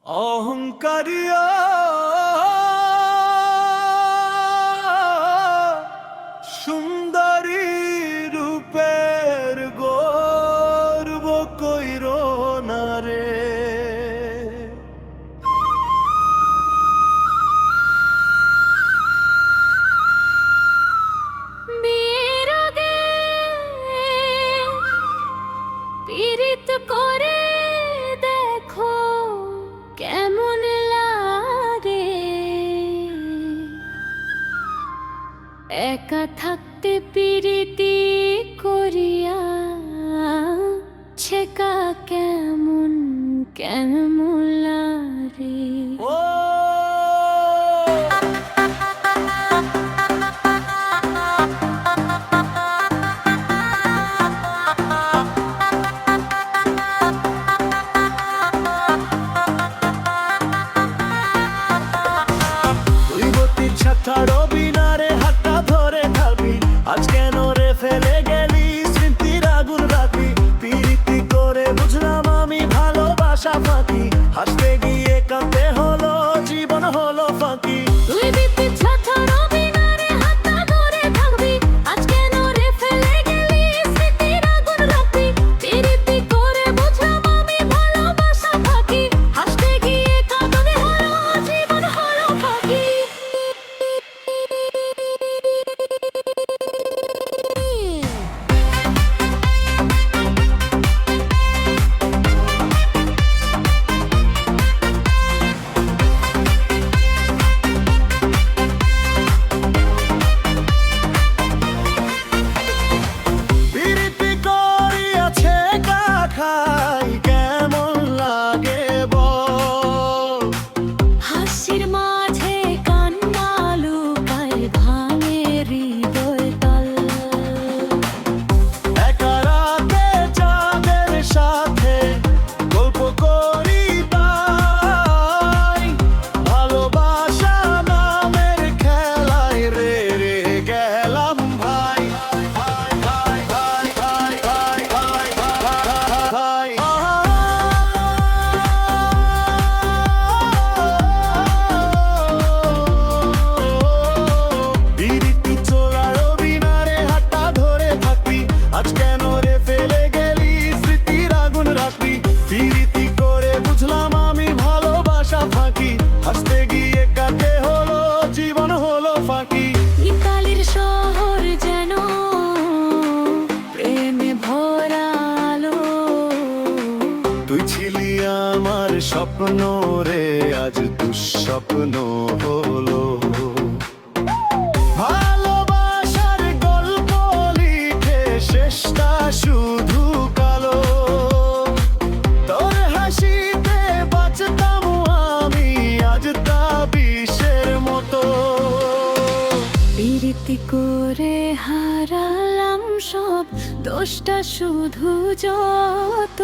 অহংকারিয়া সুন্দরী রূপের গর্ব কইরো না রে। বিয়ের আগে পীড়িত করে দেখো কেমন লাগে, একা থাকতে পীড়িতি করিয়া ছেকা কেমন কেমন লাগে। ও ছাড়ো বিনারে হাতটা ধরে খাবি, আজ কেন রে ফেলে গেলি স্মৃতির আগুন রাখবি। প্রীতি করে বুঝলাম আমি ভালোবাসা ফাঁকি, হাসতে গিয়ে কাঁদতে হলো জীবন হলো ফাঁকি। তুই বিপি ছাড়ো বিনারে হাতটা ধরে থাকবি, আজ কেন রে ফেলে গেলি স্মৃতির আগুন রাখবি। প্রীতি করে বুঝলাম আমি ভালোবাসা ফাঁকি, হাসতে গিয়ে কাঁদতে হলো জীবন হলো ফাঁকি। খাই কেমন লাগে বল, হাসির মাঝে কান্না লুকায় ভাঙে হৃদয় তল। একা রাতে চাঁদের সাথে গল্প করি তাই, ভালোবাসা নামের খেলায় রে রে গেলাম ভাই। আজ কেন রে ফেলে গেলি স্মৃতির আগুন রাখবি। প্রীতি করে বুঝলাম আমি ভালোবাসা ফাঁকি, হাসতে গিয়ে কাটে হলো জীবন হলো ফাঁকি। ইতালির শহর যেন প্রেমে ভরা আলো, তুই ছিলি আমার স্বপ্ন রে, আজ দুঃস্বপ্ন হলো। ভালোবাসার গল্প লিখে শেষটা শুধু কালো, তোর হাসিতে বাঁচতাম আমি, আজ তা বিষের মতো। প্রীতি করে হারালাম সব, দোষটা শুধু যত।